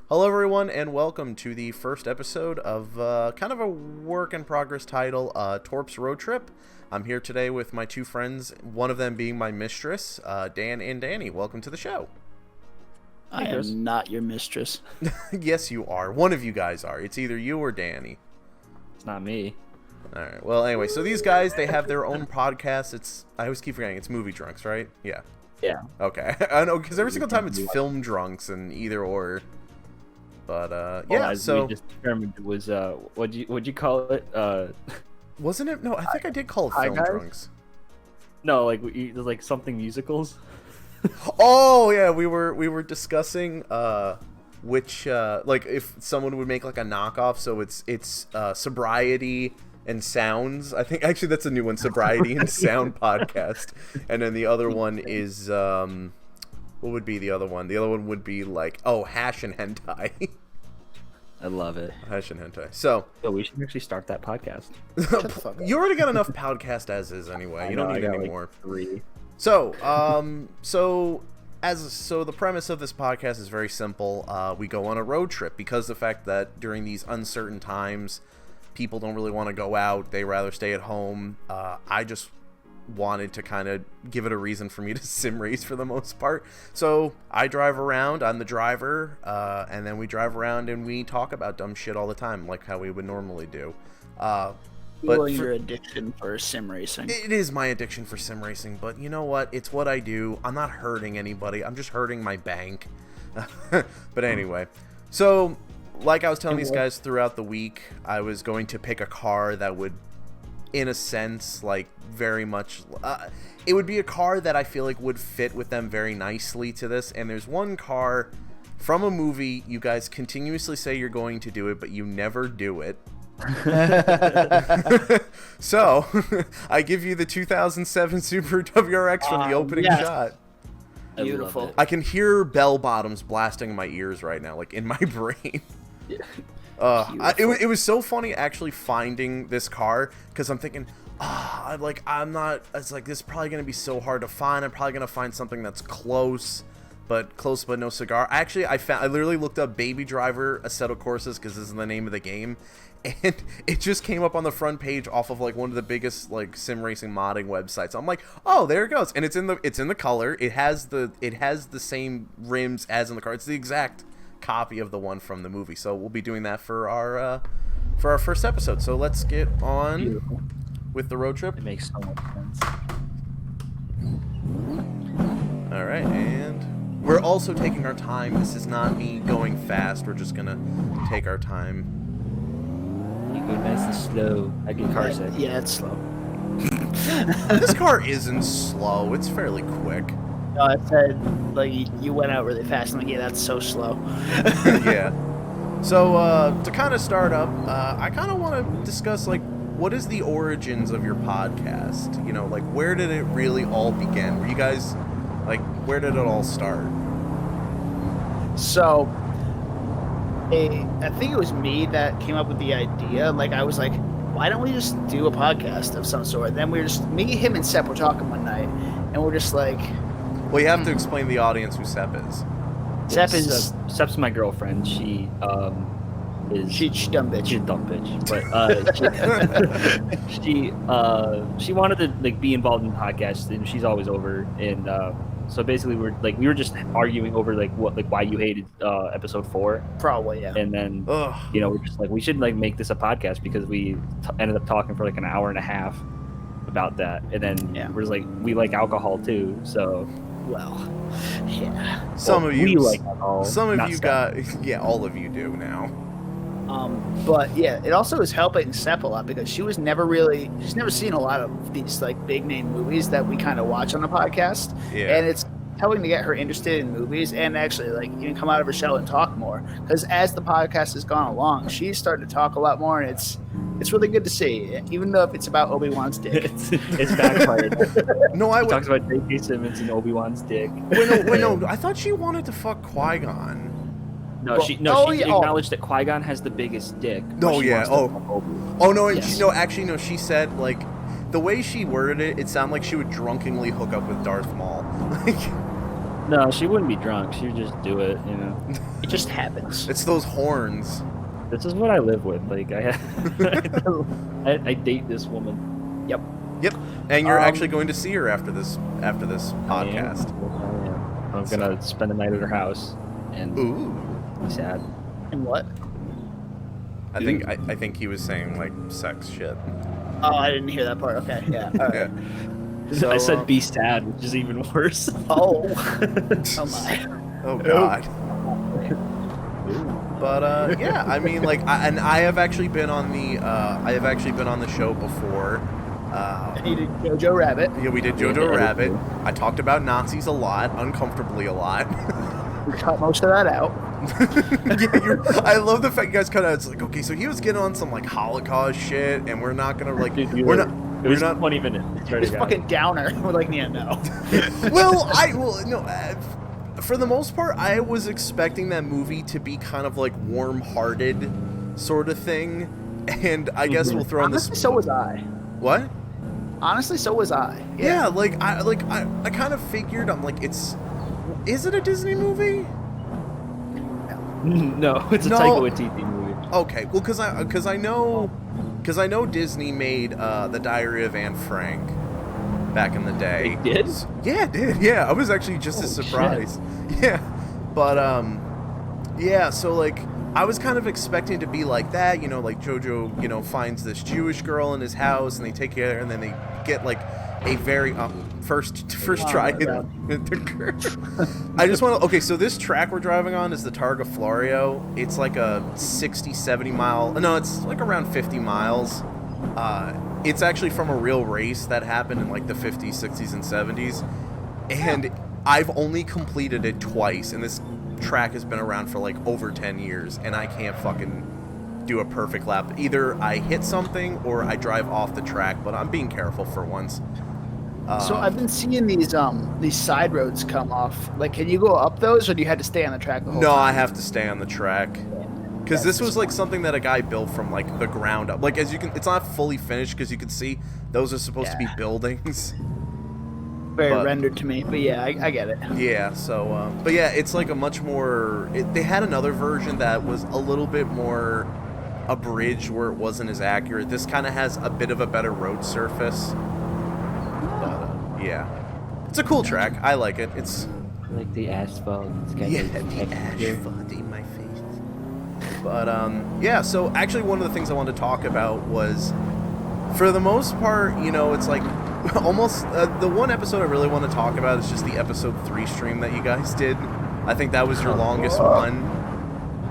Hello everyone and welcome to the first episode of kind of a work-in-progress title, Torps Road Trip. I'm here today with my two friends, one of them being my mistress, Dan and Danny. Welcome to the show. I am not your mistress. Yes, you are. One of you guys are. It's either you or Danny. It's not me. Alright, well anyway, so these guys, they have their own podcast. I always keep forgetting, it's Movie Drunks, right? Yeah. Yeah. Okay. I know, because every single time it's Film Drunks and either or. But yeah, as so we just determined it was what'd you call it? Wasn't it? No, I think I did call it Film Drunks. No, like something musicals. Oh yeah, we were discussing which like if someone would make like a knockoff, so it's sobriety and sounds. I think actually that's a new one, sobriety and sound podcast, and then the other one is what would be the other one? The other one would be like, hash and hentai. I love it. Hash and hentai. So we should actually start that podcast. You already got enough podcast as is anyway. You don't need any more. Like 3. So, so the premise of this podcast is very simple. We go on a road trip because the fact that during these uncertain times, people don't really want to go out. They rather stay at home. I just wanted to kind of give it a reason for me to sim race for the most part. So I drive around, I'm the driver, and then we drive around and we talk about dumb shit all the time, like how we would normally do. But your addiction for sim racing. It is my addiction for sim racing, but you know what? It's what I do. I'm not hurting anybody. I'm just hurting my bank. But anyway, so like I was telling these guys throughout the week, I was going to pick a car that would, in a sense, like very much it would be a car that I feel like would fit with them very nicely to this. And there's one car from a movie you guys continuously say you're going to do it, but you never do it. So I give you the 2007 Subaru WRX from the opening shot. Beautiful. I can hear bell bottoms blasting in my ears right now, like in my brain. Yeah. It was so funny actually finding this car, because I'm thinking, it's like this is probably gonna be so hard to find. I'm probably gonna find something that's close but no cigar. Actually, I literally looked up Baby Driver Assetto Corsas because this is the name of the game, and it just came up on the front page off of like one of the biggest like sim racing modding websites. I'm like, oh, there it goes, and it's in the color. It has the same rims as in the car. It's the exact copy of the one from the movie. So we'll be doing that for our first episode. So let's get on with the road trip. It makes so much sense. All right, and we're also taking our time. This is not me going fast. We're just gonna take our time. You go nice and slow. I get car sick. Yeah, it's slow. This car isn't slow. It's fairly quick. No, I said, like, you went out really fast. I'm like, yeah, that's so slow. Yeah. So, to kind of start up, I kind of want to discuss, like, what is the origins of your podcast? You know, like, where did it really all begin? Were you guys, like, where did it all start? So, I think it was me that came up with the idea. Like, I was like, why don't we just do a podcast of some sort? And then me, him, and Sepp were talking one night, and we're just like... Well, you have to explain the audience who Sepp is. Sepp's my girlfriend. She is... She dumb bitch. She's a dumb bitch. But she wanted to like be involved in podcasts, and she's always over. And so basically we were just arguing over why you hated episode 4. Probably, yeah. And then we're just like, we should like make this a podcast because we ended up talking for like an hour and a half about that. And then we're just like, we like alcohol too, so well, yeah. Some of you like alcohol. Some of you got all of you do now. But yeah, it also is helping Sepp a lot because she's never seen a lot of these like big name movies that we kind of watch on the podcast. Yeah. And it's helping to get her interested in movies and actually like even come out of her shell and talk more. Because as the podcast has gone along, she's starting to talk a lot more, and it's really good to see, even though if it's about Obi-Wan's dick. it's backfired. No, She talks about J.K. Simmons and Obi-Wan's dick. Wait, no, I thought she wanted to fuck Qui-Gon. She acknowledged that Qui-Gon has the biggest dick. Oh yeah. Yes. She said like the way she worded it, it sounded like she would drunkenly hook up with Darth Maul. No, she wouldn't be drunk. She would just do it, you know. It just happens. It's those horns. This is what I live with. Like I date this woman. Yep. Yep. And you're actually going to see her after this podcast. I'm gonna spend the night at her house and be sad. And what? I think he was saying like sex shit. Oh, I didn't hear that part. Okay, yeah. All right. So, I said be sad, which is even worse. Oh. Oh my. Oh god. But yeah, I mean, like, I have actually been on the show before. You did Jojo Rabbit. Yeah, we did Jojo Rabbit. I talked about Nazis a lot, uncomfortably a lot. We cut most of that out. Yeah, I love the fact you guys cut out. It's like, okay, so he was getting on some like Holocaust shit, and we're not gonna like, Dude, we're not. It was we're not 20 minutes. It's fucking downer. We're like, yeah, no. For the most part, I was expecting that movie to be kind of like warm-hearted sort of thing, and I guess we'll throw in this. So was I. What? Honestly, so was I. Yeah, I kind of figured. I'm like, is it a Disney movie? No, it's a Taika Waititi movie. Okay, well, because I know Disney made The Diary of Anne Frank back in the day. They did? Yeah, it did. Yeah, I was actually just as surprised. Shit. Yeah, but yeah. So like, I was kind of expecting it to be like that. You know, like Jojo, finds this Jewish girl in his house, and they take her, and then they get like a very first try. I just want to. Okay, so this track we're driving on is the Targa Florio. It's like a 60-70 mile. No, it's like around 50 miles. It's actually from a real race that happened in like the 50s, 60s, and 70s. And I've only completed it twice, and this track has been around for like over 10 years, and I can't fucking do a perfect lap. Either I hit something or I drive off the track, but I'm being careful for once. So I've been seeing these side roads come off. Like, can you go up those, or do you have to stay on the track the whole time? No, I have to stay on the track. Because this was like something that a guy built from like the ground up. Like, as you can, it's not fully finished because you can see those are supposed to be buildings. Very rendered to me, but yeah, I get it. Yeah, so, but yeah, it's like a much more. They had another version that was a little bit more abridged where it wasn't as accurate. This kind of has a bit of a better road surface. But yeah, it's a cool track. I like it. It's like the asphalt. It's got the asphalt in my face. But yeah, so actually one of the things I wanted to talk about was, for the most part, it's like almost the one episode I really want to talk about is just the episode 3 stream that you guys did. I think that was your longest one.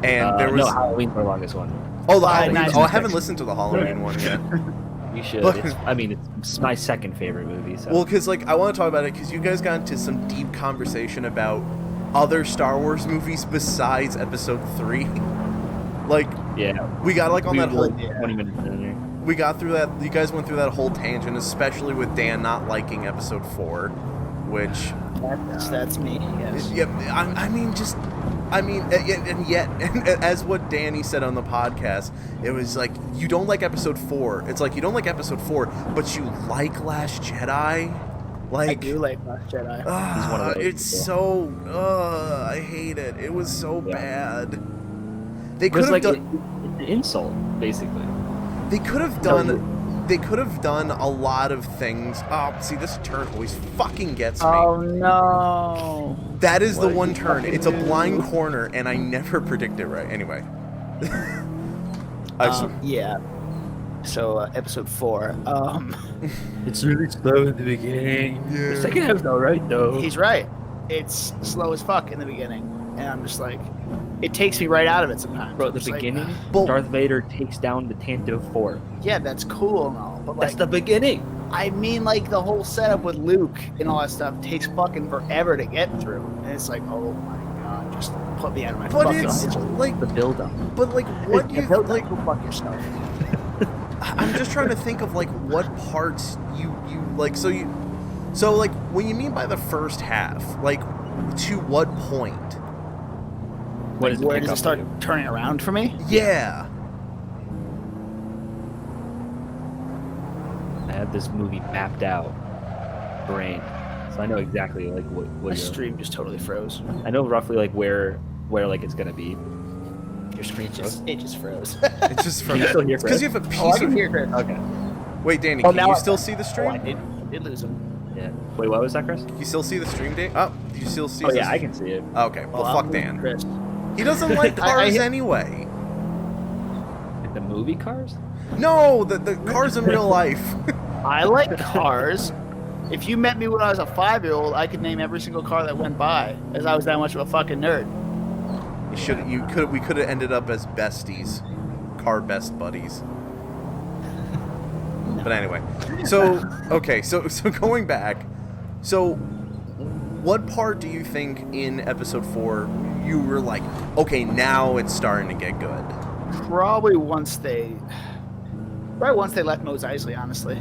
And there was Halloween's our longest one. Oh, the Halloween. I haven't listened to the Halloween one yet. You should. It's my second favorite movie. So. Well, because I want to talk about it because you guys got into some deep conversation about other Star Wars movies besides Episode 3. Like, yeah, we got on that whole 20 minutes in there. We got through that. You guys went through that whole tangent, especially with Dan not liking Episode 4, which that's me. Yes. Yeah, and yet, as what Danny said on the podcast, it was like, you don't like Episode 4. It's like, you don't like Episode 4, but you like Last Jedi. Like, I do like Last Jedi. He's one of those it's people. So. I hate it. It was so bad. They could have done an insult, basically. They could have done. They could have done a lot of things. Oh, see, this turn always fucking gets me. Oh no! That is the one turn. It's a blind corner, and I never predict it right. Anyway. Yeah. So Episode 4. It's really slow in the beginning. Yeah. The second half's all right though. He's right. It's slow as fuck in the beginning, and I'm just like, it takes me right out of it sometimes. Bro, the beginning, Darth Vader takes down the Tantive Fort. Yeah, that's cool and all, but that's the beginning. I mean, like, the whole setup with Luke and all that stuff takes fucking forever to get through, and it's like, oh my god, just put me out of my fucking. But it's like the build up. But like, what do you like? Go fuck yourself. I'm just trying to think of like what parts you like. So like, when you mean by the first half, like, to what point? Where does it start turning around for me? Yeah. I have this movie mapped out. Brain. so I know exactly like what My you're... stream just totally froze. I know roughly like where like it's gonna be. Your screen just froze. It's just from... Can you still hear It's because you Chris? have a Oh, I piece can of... hear Chris. Okay. Wait, Danny, Oh, can now you I- still see the Oh, stream? I did lose him. Yeah. Wait, what was that, Chris? Can you still see the stream, Dan? Oh, do you still see Oh this? yeah, I can see it. Okay, well, I'm fuck with Dan. Chris. He doesn't like cars I- anyway. The movie Cars? No, the cars in real life. I like cars. If you met me when I was a 5-year-old, I could name every single car that went by, as I was that much of a fucking nerd. We could have ended up as besties. Car best buddies. But anyway. So, okay, so going back. So, what part do you think in episode 4 you were like, okay, now it's starting to get good? Probably once they left Mos Eisley, honestly.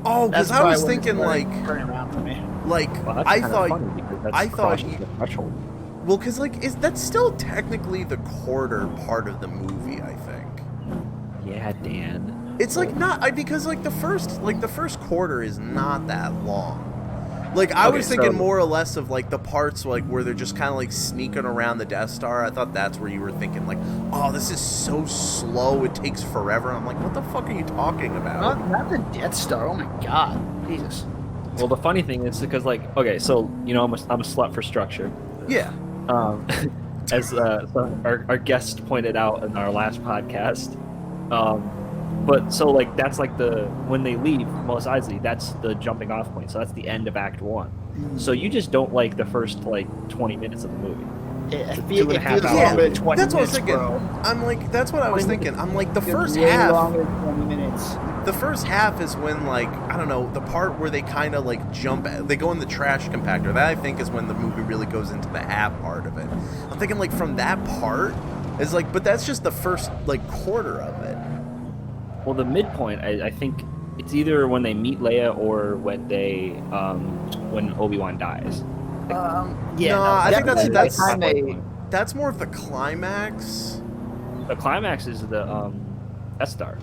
Oh, because I was thinking like turning around for me. Well, that's I kinda thought funny because that's I thought crossing you, the threshold. well, because like that's still technically the quarter part of the movie, I think. Yeah, Dan. It's like not because like the first quarter is not that long. Like I Okay, was thinking so- more or less of like the parts like where they're just kind of like sneaking around the Death Star. I thought that's where you were thinking like, oh, this is so slow, it takes forever. And I'm like, what the fuck are you talking about? Not the Death Star. Oh my god, Jesus. Well, the funny thing is because like, okay, so you know, I'm a slut for structure. Yeah. As so our guest pointed out in our last podcast. But so like that's like when they leave Mos Eisley, that's the jumping off point. So that's the end of Act 1. So you just don't like the first like 20 minutes of the movie. It two and a half feels hours. longer than 20 That's what I was minutes, thinking. bro. I'm like, that's what I was thinking. I'm like, the Feels first way half. longer than 20 minutes. The first half is when, like, I don't know, the part where they kind of, like, they go in the trash compactor. That, I think, is when the movie really goes into the half part of it. I'm thinking, like, from that part, is like, but that's just the first, like, quarter of it. Well, the midpoint, I think it's either when they meet Leia or when when Obi-Wan dies. Yeah, No, I think definitely that's- by the time they- That's more of the climax. The climax is the Death Star.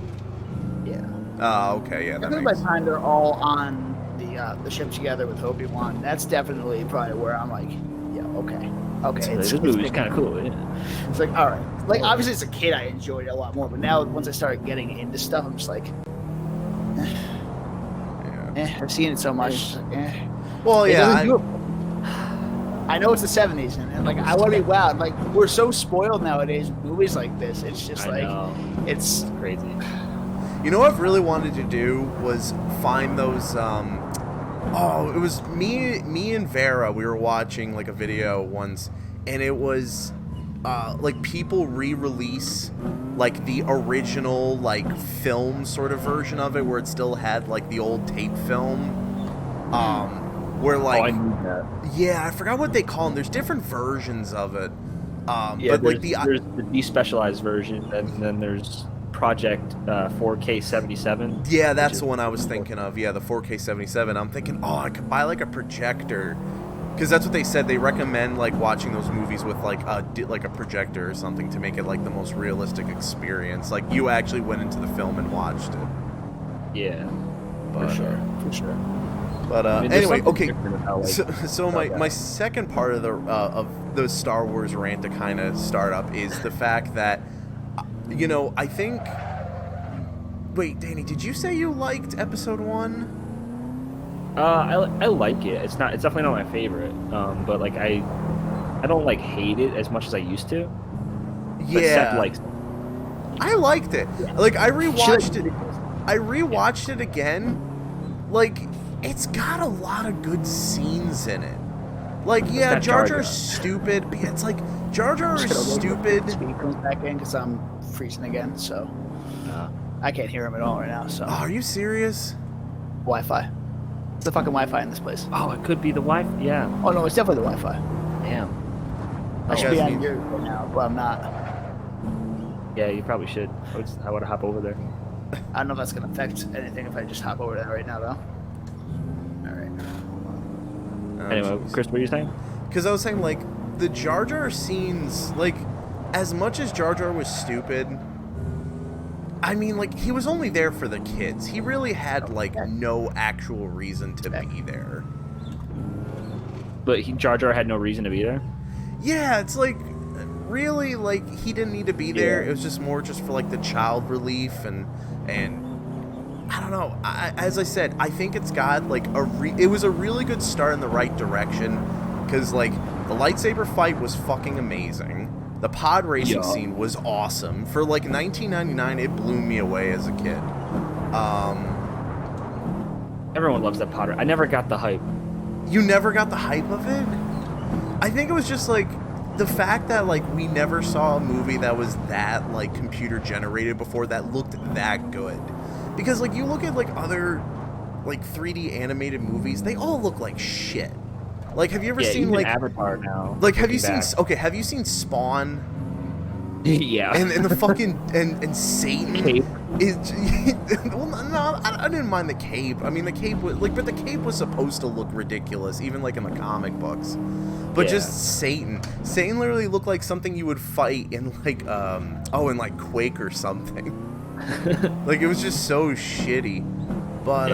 yeah. Oh, okay, yeah, I that think by makes the time they're all on the ship together with Obi-Wan, that's definitely probably where I'm like, yeah, okay. This movie's kind of cool. Yeah. It's like, all right. Like, obviously, as a kid, I enjoyed it a lot more, but now once I started getting into stuff, I'm just like, yeah. I've seen it so much. Well, It yeah, doesn't do it. I know it's the 70s, and like, I want to be wowed. Like, we're so spoiled nowadays with movies like this. It's just I like, know. it's Crazy. You know what I've really wanted to do was find those, it was me and Vera, we were watching, like, a video once, and it was, like, people re-release, like, the original, like, film sort of version of it, where it still had, like, the old tape film, where, like... Oh, I need that. Yeah, I forgot what they call them. There's different versions of it. Yeah, but, like, there's the despecialized version, and then there's Project 4K 77. Yeah, that's the one I was thinking of. Yeah, the 4K 77. I'm thinking, oh, I could buy like a projector, because that's what they said. They recommend like watching those movies with like a projector or something to make it like the most realistic experience. Like you actually went into the film and watched it. Yeah, But, for sure. But I mean, there's anyway, something okay. different about, like, So my that. my second part of the Star Wars rant to kind of start up is the fact that, you know, I think. Wait, Danny, did you say you liked Episode 1? I like it. It's definitely not my favorite. But like I don't like hate it as much as I used to. But Yeah, Seth likes it. I liked it. Yeah. Like I rewatched Should- it. I rewatched it again. Like it's got a lot of good scenes in it. Like yeah, got Jar Jar Jar's Jar. stupid, but it's like Jar Jar just is gonna wait till stupid. the speed comes back in because I'm freezing again, so I can't hear him at all right now. So Oh, are you serious? Wi-Fi. It's the fucking Wi-Fi in this place. Oh, it could be the wife. Yeah. Oh no, it's definitely the Wi-Fi. Damn. I should guys be on need- yours right now, but I'm not. Yeah, you probably should. I would hop over there. I don't know if that's gonna affect anything if I just hop over there right now, though. All right. Anyway, Chris, what were you saying? Because I was saying, like, the Jar Jar scenes, like, as much as Jar Jar was stupid, I mean, like, he was only there for the kids. He really had, like, no actual reason to be there. but Jar Jar had no reason to be there. Yeah, it's like really like he didn't need to be there. Yeah. It was just more just for like the child relief and I don't know. As I said, I think it's got like it was a really good start in the right direction because like the lightsaber fight was fucking amazing. The pod racing scene was awesome. For like 1999, it blew me away as a kid. Everyone loves that Potter. I never got the hype. You never got the hype of it? I think it was just like the fact that like we never saw a movie that was that like computer generated before that looked that good. Because like you look at like other like 3D animated movies, they all look like shit. Like have you ever seen even like Avatar now? Like have you seen have you seen Spawn? Yeah. And the fucking and Satan Cape. is well no I didn't mind the cape. I mean the cape was like but the cape was supposed to look ridiculous even like in the comic books. But just Satan literally looked like something you would fight in like in like Quake or something. Like it was just so shitty. But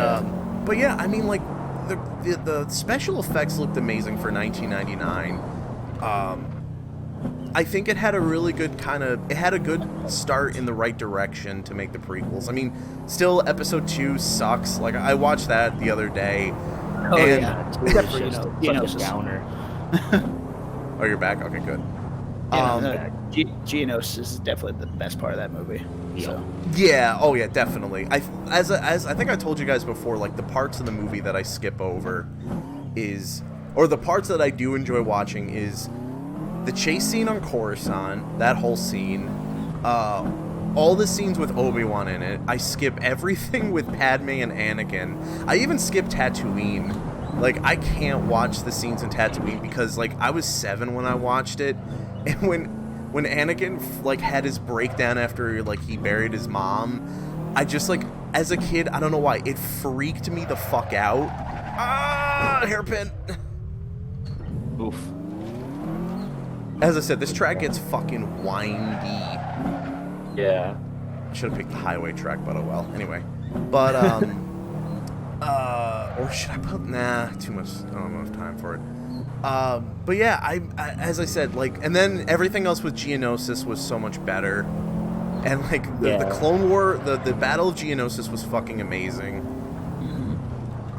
yeah, I mean like the special effects looked amazing for 1999. I think it had a really good it had a good start in the right direction to make the prequels. I mean, still episode 2 sucks. Like I watched that the other day. Oh and yeah, It's just such a downer. Oh, you're back? Okay, good. Geonosis is definitely the best part of that movie. So. Yeah, oh yeah, definitely. As I think I told you guys before, like the parts of the movie that I skip over or the parts that I do enjoy watching is the chase scene on Coruscant, that whole scene, all the scenes with Obi-Wan in it. I skip everything with Padme and Anakin. I even skip Tatooine. Like, I can't watch the scenes in Tatooine because, like, I was 7 when I watched it, and when Anakin, like, had his breakdown after, like, he buried his mom, I just, like, as a kid, I don't know why, it freaked me the fuck out. Ah, hairpin! Oof. As I said, this track gets fucking windy. Yeah. I should have picked the highway track, but oh well. Anyway. But, or should I put, too much, I don't have enough time for it. But yeah, I as I said, like, and then everything else with Geonosis was so much better. And, like, the Clone War, the Battle of Geonosis was fucking amazing.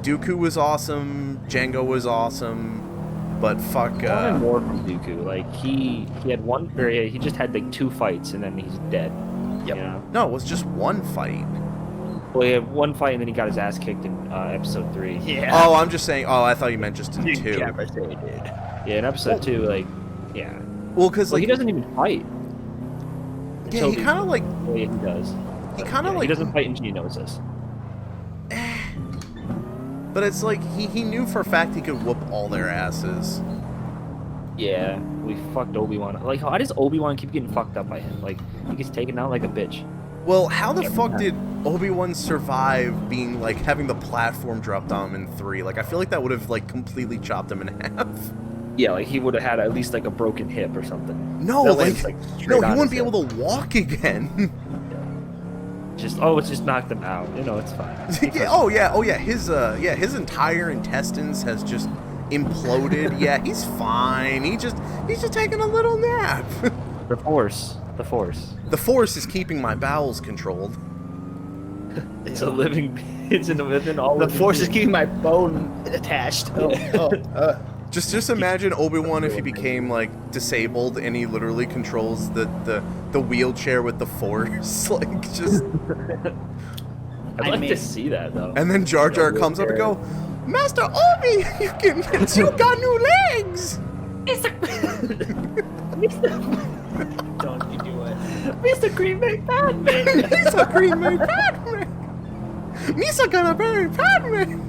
Dooku was awesome, Jango was awesome, but fuck, I wanted more from Dooku. Like, he had one, or he just had, like, 2 fights, and then he's dead. Yep. You know? No, it was just one fight. Well, he had 1 fight, and then he got his ass kicked in episode 3. Yeah. Oh, I'm just saying, I thought you meant just in 2. Yeah, in episode 2, like, yeah. Well, because, like, he doesn't even fight. Yeah, he kind of, like... Yeah, he does. He kind of, like... He doesn't fight in Geonosis. But it's like, he knew for a fact he could whoop all their asses. Yeah, we fucked Obi-Wan. Like, how does Obi-Wan keep getting fucked up by him? Like, he gets taken out like a bitch. Well, how the fuck did Obi-Wan survive being, like, having the platform dropped on him in 3? Like, I feel like that would have, like, completely chopped him in half. Yeah, like, he would have had at least, like, a broken hip or something. No, like, he wouldn't be able to walk again. It's just knocked him out. You know, it's fine. His entire intestines has just imploded. Yeah, he's fine. He's just taking a little nap. The Force. The Force is keeping my bowels controlled. It's a living. It's within all. The Force is keeping my bone attached. Just imagine Obi-Wan if he became, like, disabled and he literally controls the wheelchair with the Force. Like, just... I'd like to see that, though. And then Jar Jar comes up and go, Master Obi, you got new legs! Don't you do it. Mr. Green Bay Batman! Mr. Green Bay Batman! Misa gonna bury Padme!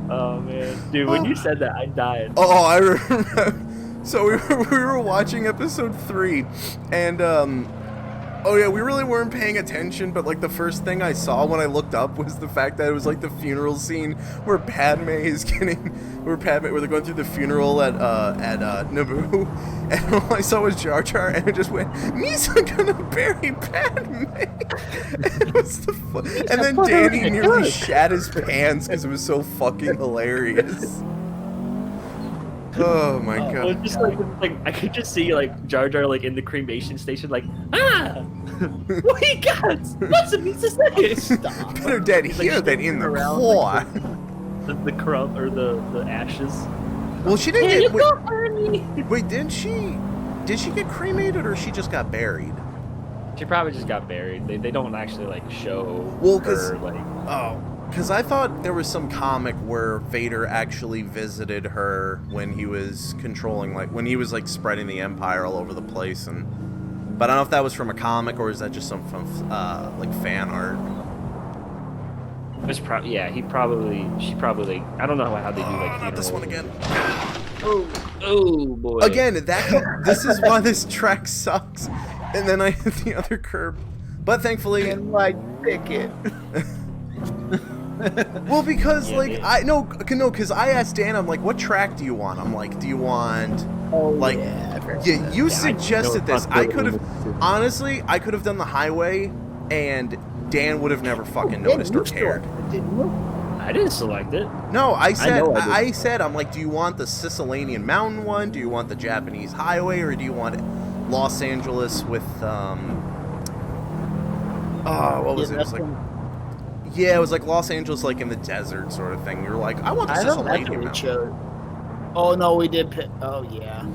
Oh man, dude, when you said that, I died. Oh, I remember. So we were watching episode 3, and we really weren't paying attention. But like the first thing I saw when I looked up was the fact that it was like the funeral scene where where they're going through the funeral at Naboo, and all I saw was Jar Jar, and it just went, Misa gonna bury Padme. And then Danny nearly shat his pants because it was so fucking hilarious. Oh my Well, god. just like I could just see like Jar Jar like in the cremation station, like what he got? What's a piece of steak? Stop. Better dead He's, like, here than in shaking the around, claw. like, the crumb or the ashes. Well, she didn't Here get. you go, honey. Wait, didn't she? Did she get cremated or she just got buried? She probably just got buried. They don't actually like show Well, 'cause- her like. Oh, because I thought there was some comic where Vader actually visited her when he was controlling, like when he was like spreading the Empire all over the place, and but I don't know if that was from a comic or is that just some from like fan art. It was probably She probably. I don't know how they do like. Not this one funerals. again. Oh boy. Again, this is why this track sucks. And then I hit the other curb, but thankfully. And like pick it. Well, because Yeah, like dude. because I asked Dan, I'm like, what track do you want? I'm like, do you want Oh like yeah. I forgot yeah, that. you Yeah, I suggested know this. I responsibility could have was- honestly, I could have done the highway, and Dan would have never fucking Yeah, noticed you or cared. started, didn't you? I didn't select it. No, I said, know I I did. said, I'm like, do you want the Sicilian mountain one? Do you want the Japanese highway, or do you want Los Angeles with oh, what was it? It was like, yeah, it was like Los Angeles, like in the desert sort of thing. You're like, I want the I don't know Sicilian what we mountain. chose. Oh no, we did pick. Oh yeah.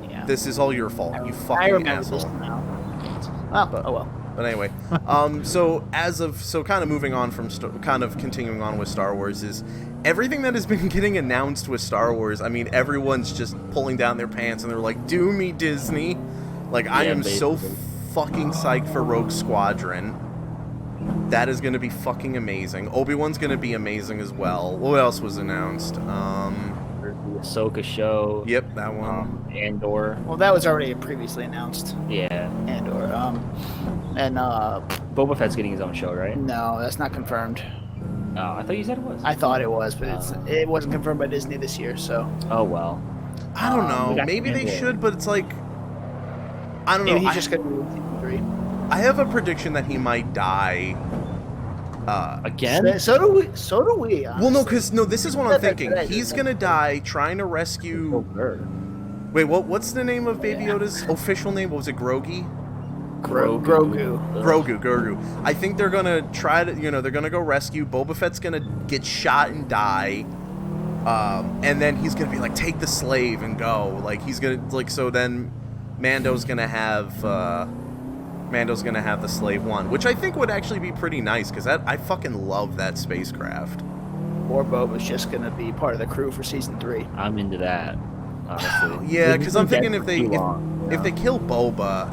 Yeah. This is all your fault, you I fucking remember this asshole. now. Oh well. But anyway, so kind of moving on from kind of continuing on with Star Wars is everything that has been getting announced with Star Wars. I mean, everyone's just pulling down their pants and they're like, "Do me, Disney!" Like I Yeah, am so basically. fucking psyched for Rogue Squadron. That is going to be fucking amazing. Obi-Wan's going to be amazing as well. What else was announced? There's the Ahsoka show. Yep, that one. Andor. Well, that was already previously announced. Yeah. And/or and Boba Fett's getting his own show, right? no, that's not confirmed. Oh, I thought you said it was. I thought it was, but it wasn't confirmed by Disney this year. So Oh well. I don't we know. got Maybe they Andor. should, but it's like I don't know. maybe he's I- just gonna do season 3. I have a prediction that he might die. Again? So do we. So do we. Well, no, honestly. because this is what I'm said that thinking. today, He's didn't gonna die trying to rescue. Over. Wait, what's the name of Baby Yoda's official name? What was it, Grogu? Grogu. Grogu. I think they're gonna try to, they're gonna go rescue. Boba Fett's gonna get shot and die. And then he's gonna be like, take the slave and go. Like he's gonna so then Mando's gonna have the slave one, which I think would actually be pretty nice because I fucking love that spacecraft. Or Boba's just gonna be part of the crew for season 3. I'm into that. Honestly. Yeah, because I'm thinking That's if they too long, if they kill Boba,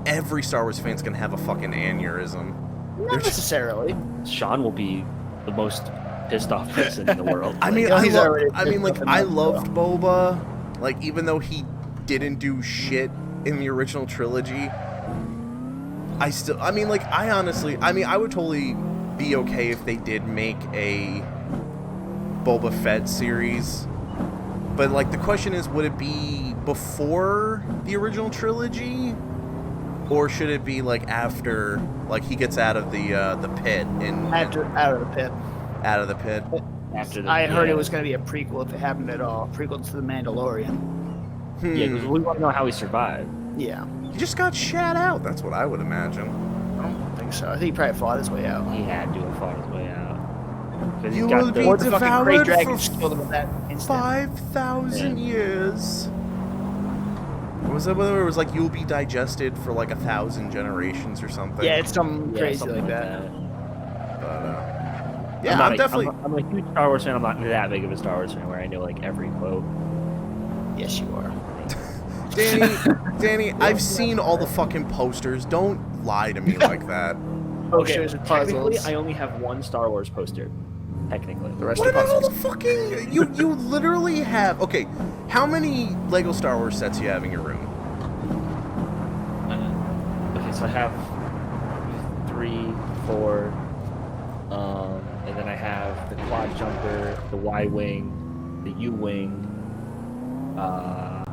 every Star Wars fan's gonna have a fucking aneurysm. Not necessarily. Sean will be the most pissed off person in the world. I mean, he's already I mean, like pissed off I enough, loved so. Boba, like even though he didn't do shit in the original trilogy. I would totally be okay if they did make a Boba Fett series. But like the question is, would it be before the original trilogy, or should it be like after, like he gets out of the pit and Out of the pit. out of the pit? After the, I heard it was gonna be a prequel if it happened at all. Prequel to the Mandalorian. Yeah, 'cause we want to know how he survived. Yeah. He just got shat out. That's what I would imagine. I don't think so. I think he probably fought his way out. He had to have fought his way out. 'Cause You he's got will the- be Or the fucking devoured Great Dragon for just killed him in that instant. 5,000 Yeah. years. What was that? Whether it was like you'll be digested for like 1,000 generations or something. Yeah, it's something yeah, crazy something like that. But, yeah, not I'm a- definitely. I'm a huge Star Wars fan. I'm not that big of a Star Wars fan where I know like every quote. Yes, you are. Danny, I've seen all the fucking posters. Don't lie to me like that. Posters and technically, puzzles. I only have one Star Wars poster. Technically, The rest What are about all the puzzles. fucking? You literally have. Okay, how many Lego Star Wars sets you have in your room? okay, so I have 3, 4, and then I have the quad jumper, the Y wing, the U wing. I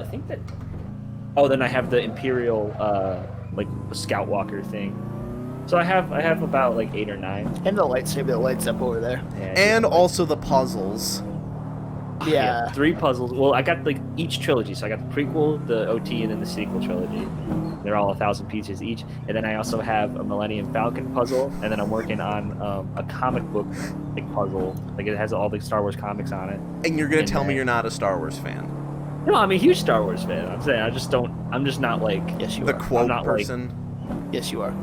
think that. Oh, then I have the Imperial, like Scout Walker thing. So I have about like 8 or 9. And the lightsaber that lights up over there. And also the puzzles. Yeah. 3 puzzles. Well, I got like each trilogy. So I got the prequel, the OT, and then the sequel trilogy. They're all 1,000 pieces each. And then I also have a Millennium Falcon puzzle. And then I'm working on a comic book like puzzle. Like it has all the Star Wars comics on it. And you're gonna tell me you're not a Star Wars fan? No, I'm a huge Star Wars fan. I'm saying I'm just not like Yes, you The are. quote not person. Yes, you are.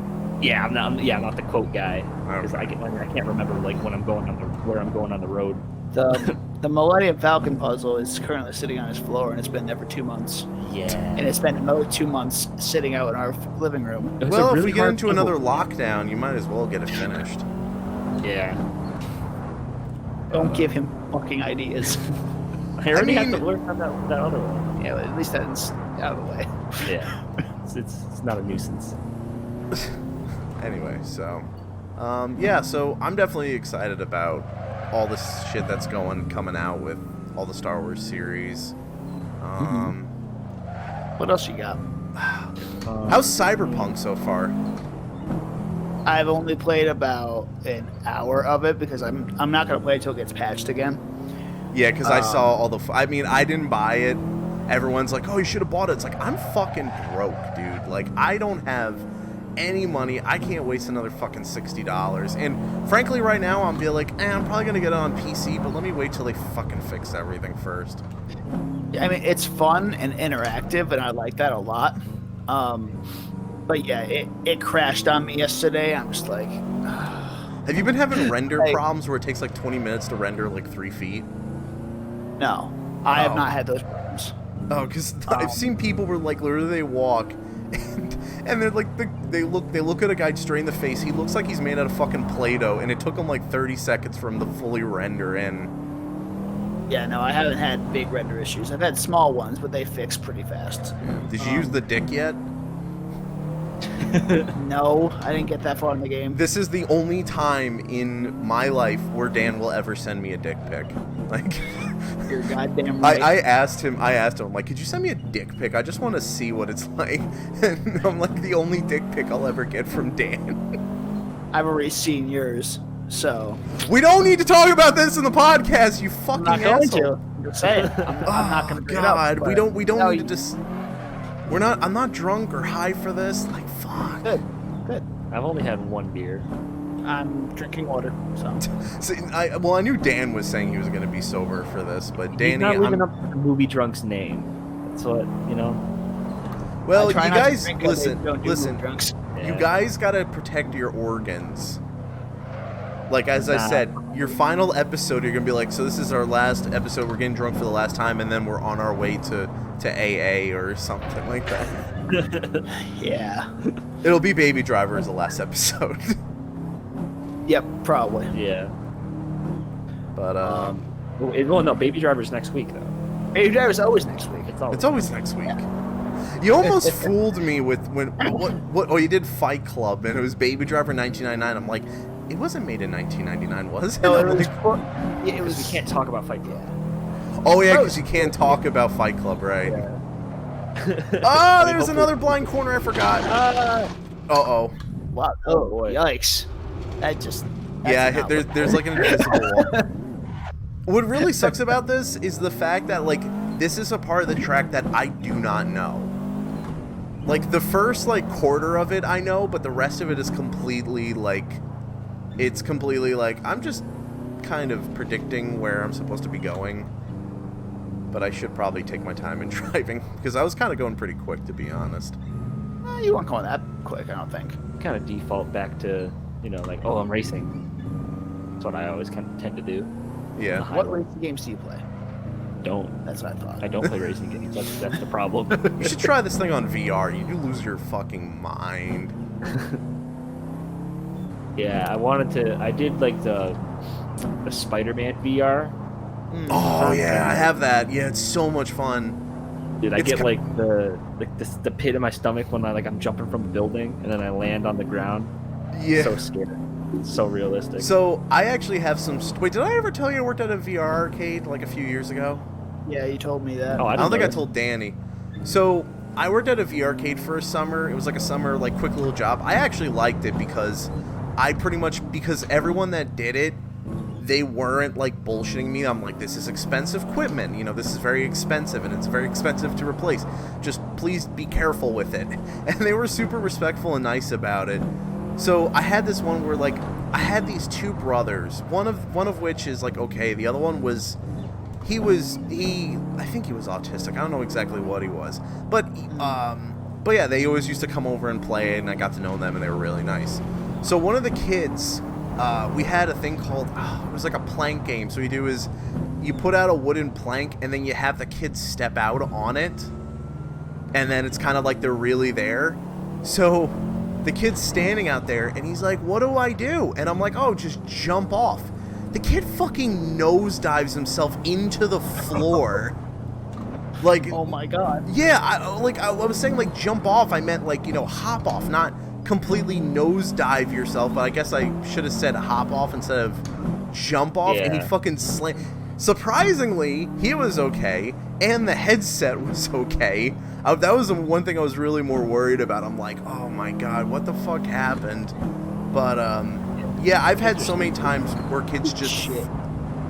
Yeah, I'm not the quote guy. Because Okay. I can't remember like when I'm going on where I'm going on the road. The Millennium Falcon puzzle is currently sitting on his floor, and it's been there for 2 months. Yeah. And it's been another 2 months sitting out in our living room. It was Well, a if really we get hard into puzzle. another lockdown, you might as well get it finished. Yeah. Don't give him fucking ideas. I already have mean- to work on that other one. Yeah, well, at least that's out of the way. Yeah. It's not a nuisance. Anyway, so yeah, so I'm definitely excited about all this shit that's coming out with all the Star Wars series. What else you got? How's Cyberpunk so far? I've only played about an hour of it because I'm not gonna play it until it gets patched again. Yeah, because I saw all the. I mean, I didn't buy it. Everyone's like, "Oh, you should have bought it." It's like I'm fucking broke, dude. Like I don't have any money. I can't waste another fucking $60. And frankly, right now I'm being like, I'm probably gonna get it on PC, but let me wait till they fucking fix everything first. I mean, it's fun and interactive, and I like that a lot. But yeah, it crashed on me yesterday. I'm just like, Have you been having render Like- problems where it takes like 20 minutes to render like 3 feet? no, I have Oh. not had those problems. Oh, because I've seen people where like literally they walk and they're like they look at a guy straight in the face. He looks like he's made out of fucking Play-Doh, and it took him like 30 seconds for him to fully render in. Yeah, no, I haven't had big render issues. I've had small ones, but they fix pretty fast. Did you use the dick yet? No, I didn't get that far in the game. This is the only time in my life where Dan will ever send me a dick pic. Like, You're goddamn right. I asked him, I'm like, could you send me a dick pic? I just want to see what it's like. And I'm like, the only dick pic I'll ever get from Dan. I've already seen yours, so We don't need to talk about this in the podcast, you I'm fucking not going asshole. to. I'm just saying. I'm not going to bring God, it up. we but- don't No, need to just. I'm not drunk or high for this. Like, fuck. Good, good. I've only had 1 beer. I'm drinking water, so. See, I knew Dan was saying he was going to be sober for this, but He's Danny, not living I'm, up to the movie drunk's name. That's what, you know. well, I you try not to guys, drink 'cause they listen, don't do listen. drunks. You Yeah. guys got to protect your organs. Like, as I Nah. said, your final episode, you're going to be like, so this is our last episode. We're getting drunk for the last time, and then we're on our way to AA or something like that. Yeah. It'll be Baby Driver as the last episode. Yep, probably. Yeah. But, Well, no, Baby Driver's next week though. Baby Driver's always next week. it's always next week. You almost fooled me with what? Oh, you did Fight Club, and it was Baby Driver 1999. I'm like, it wasn't made in 1999, was it? No, it I'm was. like, Yeah, it We was. can't talk about Fight Club. oh yeah, because you can't talk about Fight Club, right? Oh, there's another blind corner I forgot. Uh-oh. Wow. Oh, boy. Yikes. That just. that's Yeah, not there's like an invisible one. What really sucks about this is the fact that, like, this is a part of the track that I do not know. Like, the first, like, quarter of it I know, but the rest of it is completely, like, it's completely, like, I'm just kind of predicting where I'm supposed to be going. But I should probably take my time in driving, because I was kind of going pretty quick, to be honest. You weren't going that quick, I don't think. Kind of default back to, you know, like, oh, I'm racing. That's what I always kind of tend to do. Yeah. What racing games do you play? Don't. That's what I thought. I don't play racing games. That's the problem. You should try this thing on VR. You do lose your fucking mind. Yeah, I did like the Spider-Man VR. Oh, yeah, I have that. Yeah, it's so much fun. Dude, I It's get ki- like the pit in my stomach when I'm jumping from a building and then I land on the ground. Yeah. So scary. It's so realistic. So, I actually have some... Wait, did I ever tell you I worked at a VR arcade, like, a few years ago? Yeah, you told me that. Oh, I don't think I know told Danny. So, I worked at a VR arcade for a summer. It was like a summer, like, quick little job. I actually liked it because because everyone that did it, they weren't like bullshitting me. I'm like, this is expensive equipment, you know, this is very expensive and it's very expensive to replace. Just please be careful with it. And they were super respectful and nice about it. So I had this one where like I had these two brothers, one of which is like okay, the other one was I think he was autistic. I don't know exactly what he was. But yeah, they always used to come over and play, and I got to know them, and they were really nice. So one of the kids, we had a thing called, it was like a plank game. So what you do is you put out a wooden plank, and then you have the kids step out on it, and then it's kind of like they're really there. So the kid's standing out there, and he's like, what do I do? And I'm like, oh, just jump off. The kid fucking nosedives himself into the floor. Like, oh my god. Yeah, I was saying like jump off. I meant like, you know, hop off, not completely nosedive yourself. But I guess I should have said hop off instead of jump off. Yeah. And he fucking slammed. Surprisingly, he was okay, and the headset was okay. That was the one thing I was really more worried about. I'm like, oh my god, what the fuck happened? But yeah, I've had so many times where kids just shit.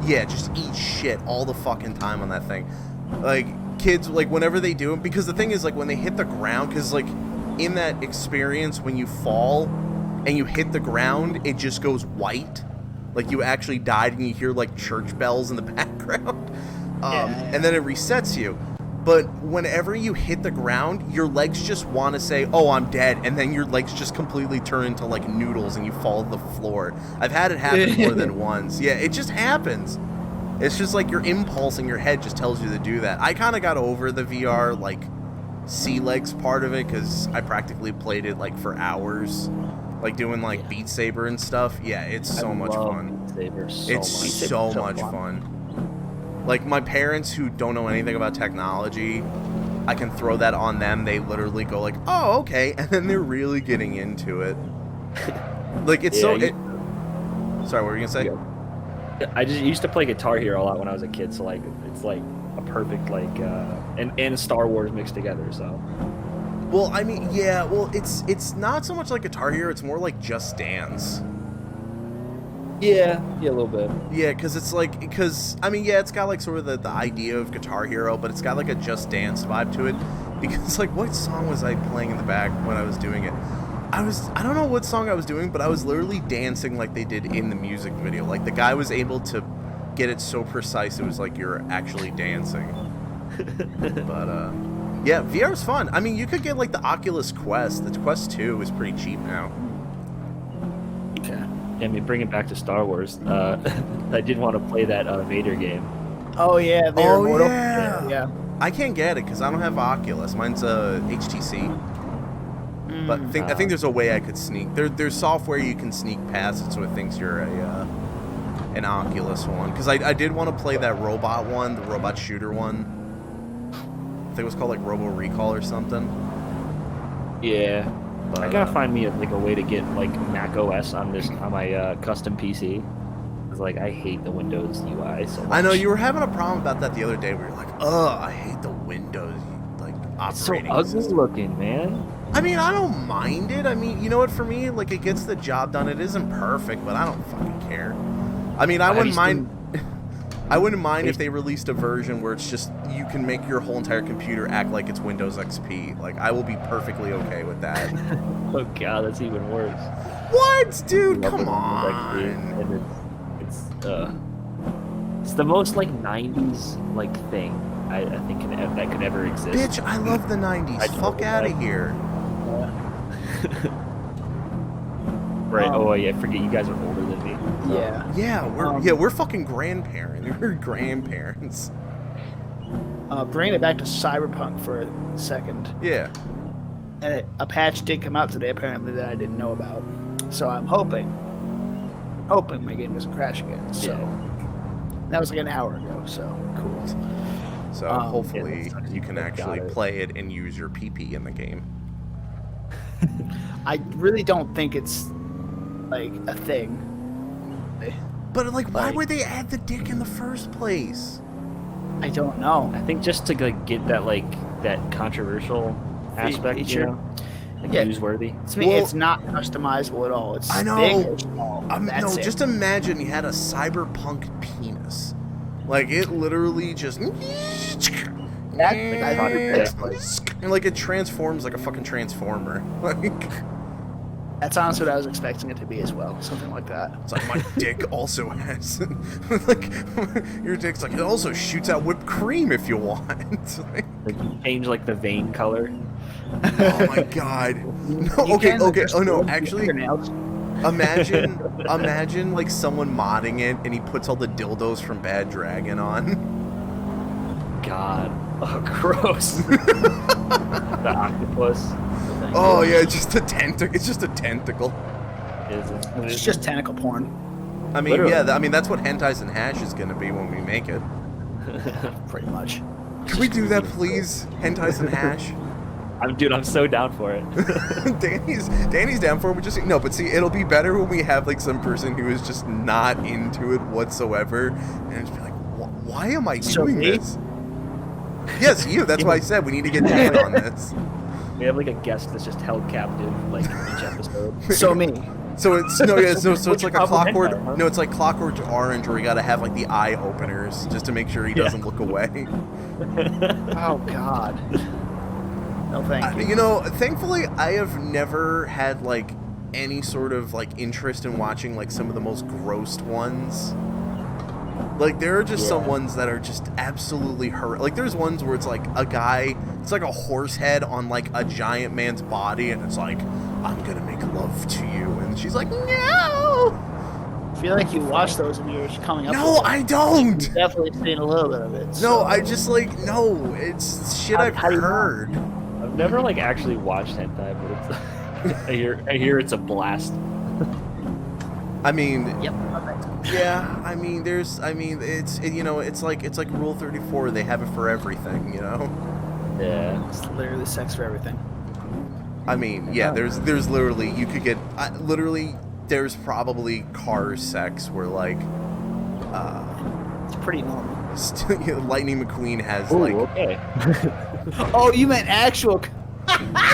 Yeah, just eat shit all the fucking time on that thing. Like kids, like whenever they do it, because the thing is like when they hit the ground, because like in that experience when you fall and you hit the ground, it just goes white. Like you actually died and you hear like church bells in the background. And then it resets you. But whenever you hit the ground, your legs just want to say, oh, I'm dead. And then your legs just completely turn into like noodles and you fall to the floor. I've had it happen more than once. Yeah, it just happens. It's just like your impulse in your head just tells you to do that. I kind of got over the VR, like, sea legs part of it because I practically played it like for hours. Like doing like Beat Saber and stuff. Yeah, it's so much fun. Beat Saber It's so much fun. Like, my parents who don't know anything about technology, I can throw that on them. They literally go like, oh, okay. And then they're really getting into it. Like, it's Sorry, what were you going to say? Yeah. I just used to play Guitar Hero a lot when I was a kid. So, like, it's like a perfect, like, and Star Wars mixed together, so. Well, I mean, yeah, well, it's not so much like Guitar Hero. It's more like Just Dance. Yeah, a little bit. Yeah, because I mean, yeah, it's got like sort of the idea of Guitar Hero, but it's got like a Just Dance vibe to it. Because like, what song was I playing in the back when I was doing it? I don't know what song I was doing, but I was literally dancing like they did in the music video. Like the guy was able to get it so precise, it was like you're actually dancing. But yeah, VR's fun. I mean, you could get like the Oculus Quest. The Quest 2 is pretty cheap now. Okay. I mean, bring it back to Star Wars. I did want to play that Vader game. Oh yeah, they're immortal. Yeah. I can't get it because I don't have Oculus. Mine's a HTC. But I think there's a way I could sneak. There's software you can sneak past it, so it thinks you're an Oculus one. Because I did want to play that robot one, the robot shooter one. I think it was called like Robo Recall or something. Yeah. But, I gotta find me a way to get like Mac OS on my custom PC. Cause like I hate the Windows UI so much. I know you were having a problem about that the other day. Where you're like, ugh, I hate the Windows like operating so ugly system. looking, man. I mean, I don't mind it. I mean, you know what? For me, like it gets the job done. It isn't perfect, but I don't fucking care. I mean, I wouldn't mind. I wouldn't mind if they released a version where it's just you can make your whole entire computer act like it's Windows XP. Like, I will be perfectly okay with that. Oh god, that's even worse. What, dude? Come on. And it's the most like 90s like thing I think that could ever exist. Bitch, I love the 90s. Fuck out of here. Right. Oh yeah, I forget you guys are older than me. Yeah. Yeah, we're fucking grandparents. We're grandparents. Bringing it back to Cyberpunk for a second. Yeah. And a patch did come out today, apparently, that I didn't know about. So I'm hoping my game doesn't crash again. So that was like an hour ago. So cool. So hopefully you can actually play it and use your PP in the game. I really don't think it's like a thing. But like, why would they add the dick in the first place? I don't know. I think just to like get that like that controversial aspect, feature. you know? Like Yeah. newsworthy. To me, Well- it's not customizable at all. It's I know. big or small. No, That's it. just imagine you had a cyberpunk penis. Like, it literally just... And, like, it transforms like a fucking transformer. Like... That's honestly what I was expecting it to be as well. Something like that. It's like, my dick also has... like, your dick's like, it also shoots out whipped cream if you want. Like, Change like the vein color. oh my god. No, You okay, can okay. just Oh no, pull your actually, fingernails. imagine like someone modding it and he puts all the dildos from Bad Dragon on. God. Oh, gross. The octopus. Oh yeah, it's just a tentacle. It's just a tentacle. It's just tentacle porn. I mean, Literally. yeah. I mean, that's what Hentais and Hash is gonna be when we make it. Pretty much. Can we do that, please? Hentais and Hash. I'm so down for it. Danny's down for it. We just no, but see, it'll be better when we have like some person who is just not into it whatsoever, and it's be like, why am I doing me? this? Yes, you. That's why I said we need to get Dan on this. We have like a guest that's just held captive like each episode. So me. So it's no, yeah. So it's What's like your a problem clockwork. hentai, huh? No, it's like Clockwork Orange, where you got to have like the eye openers just to make sure he doesn't look away. Oh God. No, thank you. You know, thankfully, I have never had like any sort of like interest in watching like some of the most grossed ones. Like there are just some ones that are just absolutely horrific. Like there's ones where it's like a guy, it's like a horse head on like a giant man's body, and it's like, I'm gonna make love to you, and she's like, no. I feel like you watched those when you were coming up. No, with it. I don't. You've definitely seen a little bit of it. No, so- I just like no. It's shit I've How do you know? heard. I've never like actually watched hentai, but it's I hear it's a blast. I mean, Yep. Okay. yeah. I mean, you know, it's like Rule 34. They have it for everything. You know. Yeah. It's literally sex for everything. I mean, yeah. There's literally you could get literally. There's probably car sex where like It's pretty normal. Lightning McQueen has Ooh, like okay. Oh, you meant actual.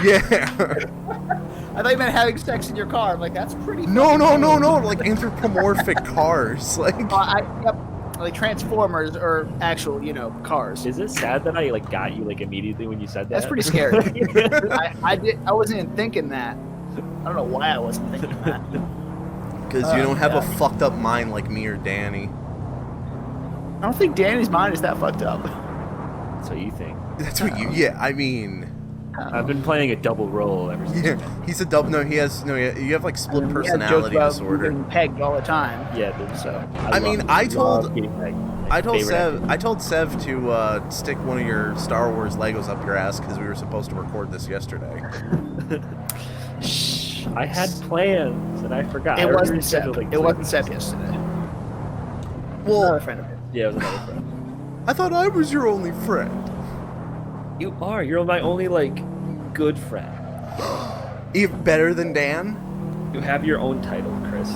yeah. I thought you meant having sex in your car. I'm like, that's pretty. No, like anthropomorphic cars, like. Yep. Like Transformers or actual, cars. Is it sad that I like got you like immediately when you said that? That's pretty scary. I wasn't even thinking that. I don't know why I wasn't thinking that. Because you don't have a God. fucked up mind like me or Danny. I don't think Danny's mind is that fucked up. That's what you think. That's what you. Yeah, I mean. I've been playing a double role ever since. Yeah, he's a double. No, he has. No, you have like split We had jokes personality about disorder. Getting pegged all the time. Yeah, dude, so I mean, I told getting pegged. I told Favorite Sev. actor. I told Sev to stick one of your Star Wars Legos up your ass because we were supposed to record this yesterday. Shh, I had plans and I forgot. I It already wasn't Seb. rescheduled, like, It 3 wasn't weeks. Seb yesterday. Another Well, friend of his. Yeah, it was another friend. I thought I was your only friend. You are. You're my only like good friend. Even better than Dan. You have your own title, Chris.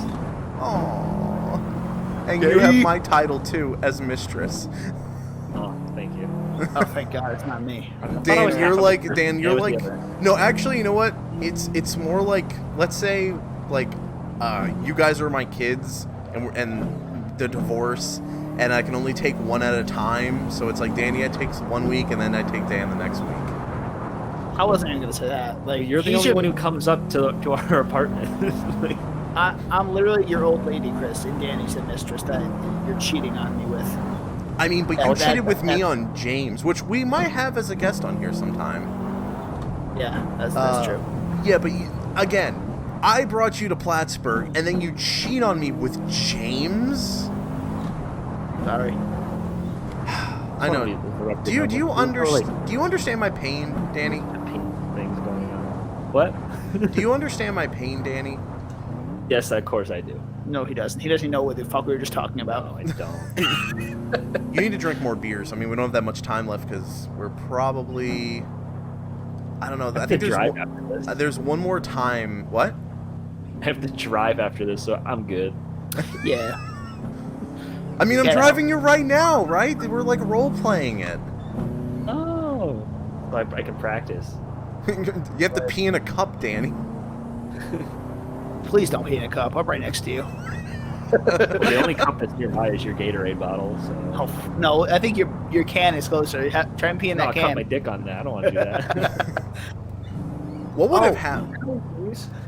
Aww. And you have my title too as mistress. Oh, thank you. Oh, thank God, it's not me. I thought I was Dan, half you're of a like person. Dan. It You're was the like other. no. Actually, you know what? It's more like let's say like you guys are my kids and the divorce, and I can only take one at a time. So it's like Danny takes 1 week, and then I take Dan the next week. I wasn't even gonna say that. Like You're the he's only your- one who comes up to our apartment. Like, I'm literally your old lady, Chris, and Danny's the mistress that you're cheating on me with. I mean, but Yeah, you that- cheated with me that- on James, which we might have as a guest on here sometime. Yeah, that's true. Yeah, but again, I brought you to Plattsburgh, and then you cheat on me with James. Sorry. I know. Do you understand my pain, Danny? Things going on. What? Do you understand my pain, Danny? Yes, of course I do. No, he doesn't. He doesn't know what the fuck we were just talking No, about. I don't. You need to drink more beers. I mean, we don't have that much time left because we're probably. I don't know. I think drive after this. there's one more time. What? I have to drive after this, so I'm good. Yeah. I mean, I'm Yeah. driving you right now, right? We're like role playing it. Oh, so I can practice. You have to pee in a cup, Danny. Please don't pee in a cup. I'm right next to you. Well, the only cup that's nearby is your Gatorade bottle. So. Oh, no, I think your can is closer. Try and pee in that I'll can. cut my dick on that. I don't want to do that. What would have happened?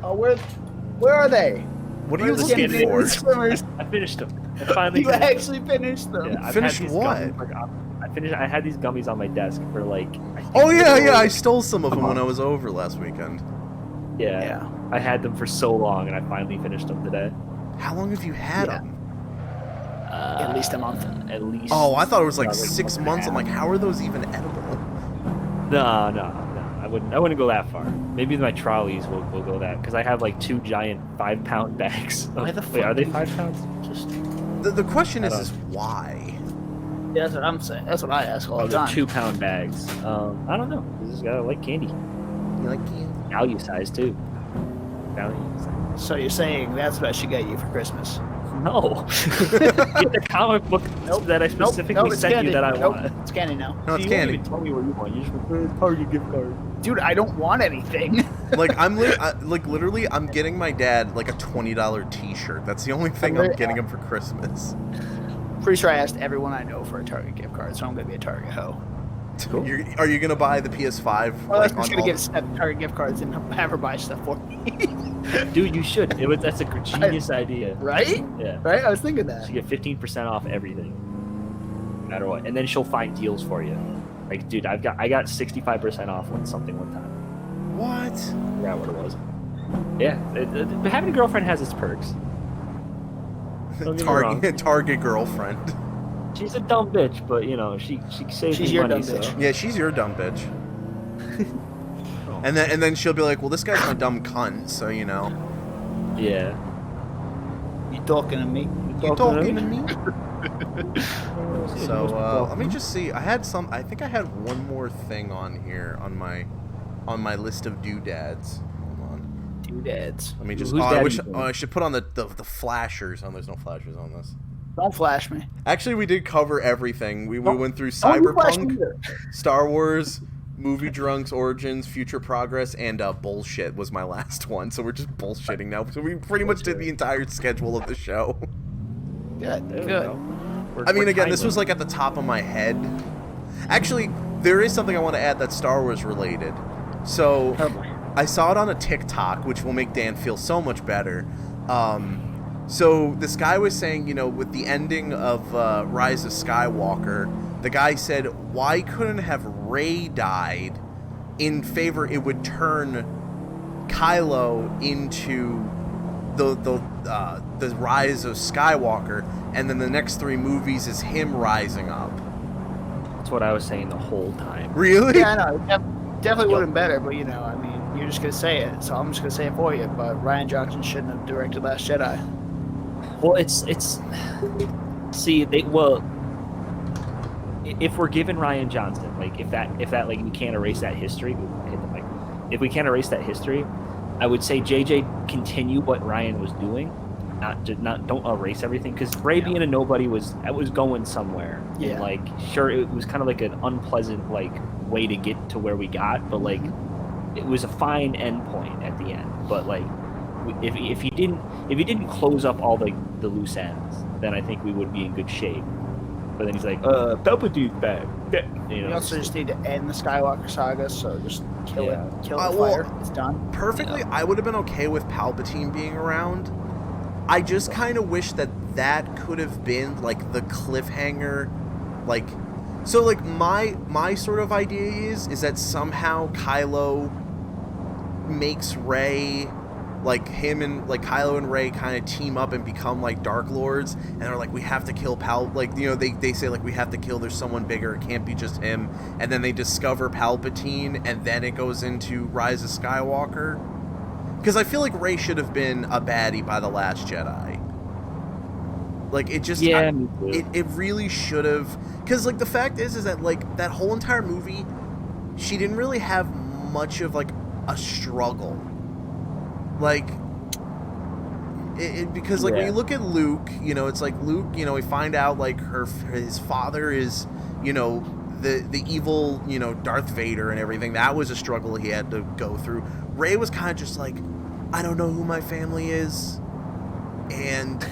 Oh, where are they? What are you Where's looking the for? Swimmers. I finished them. I finally You finished actually finished them. Yeah, I've Finished had these what? gummies, I had these gummies on my desk for like. I think Oh yeah, they were- I stole some of them when I was over last weekend. Yeah, I had them for so long, and I finally finished them today. How long have you had them? At least a month. At least. Oh, I thought it was like a 6 month months. and I'm a like, how are those even edible? No. I wouldn't go that far. Maybe my trolleys will go that because I have like 2 giant 5-pound bags. Why the Wait, fuck are they do you- 5 pounds? Just The question I is don't- why? Yeah, that's what I'm saying. That's what I ask all the they're time. 2-pound bags. I don't know. I just gotta like candy. You like candy? Value size too. Value size. So you're saying that's what I should get you for Christmas? No. Get the comic book that I specifically it's sent candy. you that I Nope, want. it's candy now. No, it's You won't candy. even tell me what you want. You just went, Target gift card. Dude, I don't want anything. Like literally, I'm getting my dad like a $20 T-shirt. That's the only thing I'm getting him for Christmas. Pretty sure I asked everyone I know for a Target gift card, so I'm gonna be a Target hoe. Cool. Are you gonna buy the PS5? Well, like, I'm just on gonna all- get Steph Target gift cards and have her buy stuff for me. Dude, you should. That's a genius idea. Right? Yeah. Right? I was thinking that. You get 15% off everything, no matter what, and then she'll find deals for you. Like, dude, I got 65% off on something one time. What? I forgot what it was. Yeah, but having a girlfriend has its perks. Don't get me wrong. Target girlfriend. She's a dumb bitch, but you know she saves She's me your money. dumb bitch. So. Yeah, she's your dumb bitch. And then she'll be like, well, this guy's my dumb cunt, so you know. Yeah. You talking to me? You talking to me? So let me just see. I think I had one more thing on here on my list of doodads. Hold on. Doodads. Let me just. Who's Oh, daddy? I should put on the flashers. Oh, there's no flashers on this. Don't flash me. Actually, we did cover everything. We went through Don't you flash me Cyberpunk, either. Star Wars, Movie Drunks, Origins, Future Progress, and bullshit was my last one. So we're just bullshitting now. So we pretty much did the entire schedule of the show. Good. There we Good. go. I mean, We're again, this was timely. like at the top of my head. Actually, there is something I want to add that's Star Wars related. So Oh boy. I saw it on a TikTok, which will make Dan feel so much better. So this guy was saying, you know, with the ending of Rise of Skywalker, the guy said, why couldn't have Rey died in favor? It would turn Kylo into the Rise of Skywalker, and then the next 3 movies is him rising up. That's what I was saying the whole time. Really? Yeah, I know. Definitely would have been better, but you know, I mean, you're just gonna say it, so I'm just gonna say it for you. But Ryan Johnson shouldn't have directed Last Jedi. Well, it's see if we're given Ryan Johnson, like if that like we can't erase that history, hit the mic. If we can't erase that history, I would say JJ continue what Ryan was doing, not don't erase everything, because Rey being a nobody was going somewhere. Yeah. And like sure it was kind of like an unpleasant like way to get to where we got, but like it was a fine end point at the end. But like if he didn't close up all the loose ends, then I think we would be in good shape. But then he's like, Palpatine's back. You know, We also just need to end the Skywalker saga, so just kill Yeah. it, kill the Well, fire. It's done. Perfectly, I would have been okay with Palpatine being around. I just kind of wish that could have been like the cliffhanger, like. So like my sort of idea is that somehow Kylo makes Rey, like him and like Kylo and Rey kind of team up and become like Dark Lords, and they're like, we have to kill like, you know, they say like we have to kill, there's someone bigger, it can't be just him, and then they discover Palpatine, and then it goes into Rise of Skywalker, because I feel like Rey should have been a baddie by The Last Jedi. Like it just yeah, me too. it really should have, because like the fact is that like that whole entire movie, she didn't really have much of like a struggle, like because like when Yeah. you look at Luke, you know, it's like Luke, you know, we find out like his father is, you know, the evil, Darth Vader and everything. That was a struggle he had to go through. Rey was kind of just like, I don't know who my family is, and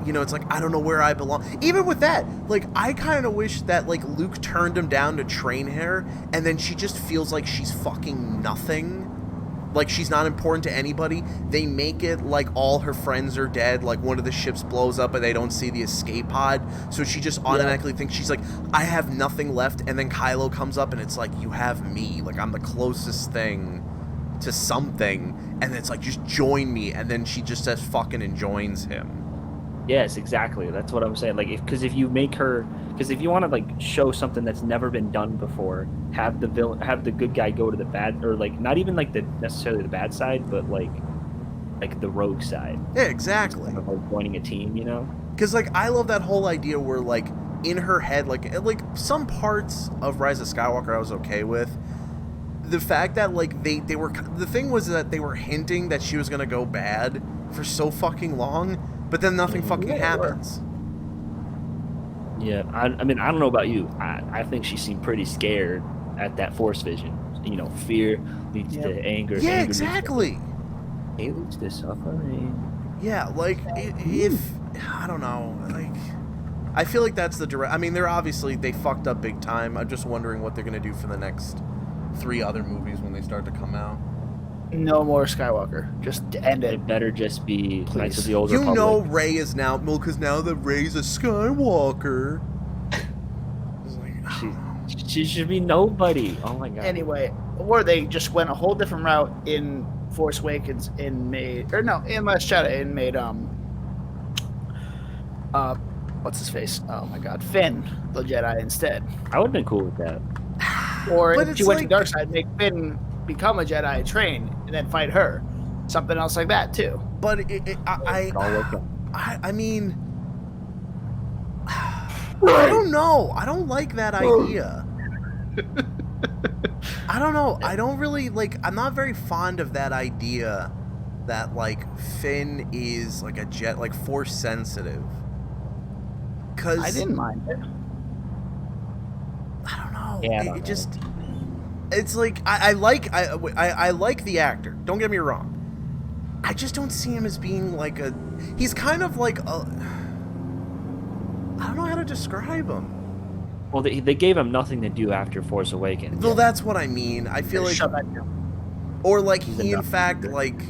it's like I don't know where I belong. Even with that, like I kind of wish that like Luke turned him down to train her, and then she just feels like she's fucking nothing. Like, she's not important to anybody. They make it like all her friends are dead. Like, one of the ships blows up and they don't see the escape pod. So she just automatically thinks, she's like, I have nothing left. And then Kylo comes up and it's like, you have me. Like, I'm the closest thing to something. And it's like, just join me. And then she just says fucking and joins him. Yes, exactly. That's what I'm saying. Like, because if you make her, because if you want to like show something that's never been done before, have the good guy go to the bad, or like not even like the necessarily the bad side, but like the rogue side. Yeah, exactly. Of like joining a team, Because like I love that whole idea where like in her head, like some parts of Rise of Skywalker I was okay with. The fact that like they were, the thing was that they were hinting that she was gonna go bad for so fucking long. But then nothing fucking happens. Yeah, I mean, I don't know about you. I think she seemed pretty scared at that Force vision. Fear leads to anger. Yeah, anger exactly. Leads to suffering. Yeah, like, if... I don't know. Like, I feel like that's the direct... I mean, they fucked up big time. I'm just wondering what they're going to do for the next 3 other movies when they start to come out. No more Skywalker. Just end it. It better just be Knights of the Old Republic. Rey is now... Well, because now that Rey's a Skywalker. She should be nobody. Oh my god. Anyway, or they just went a whole different route in Force Awakens in Last Jedi and made what's his face? Oh my god, Finn the Jedi instead. I would have been cool with that. Or if she went to dark side, make Finn become a Jedi, train, and then fight her. Something else like that too. But I mean, I don't know. I don't like that idea. I don't know. I don't really like. I'm not very fond of that idea that like Finn is like a jet, like Force sensitive. Cause I didn't mind it. I don't know. Yeah, It just. It's like I like the actor. Don't get me wrong. I just don't see him as being like a. He's kind of like a. I don't know how to describe him. Well, they gave him nothing to do after Force Awakens. Well, that's what I mean. I feel like, or like he in fact like,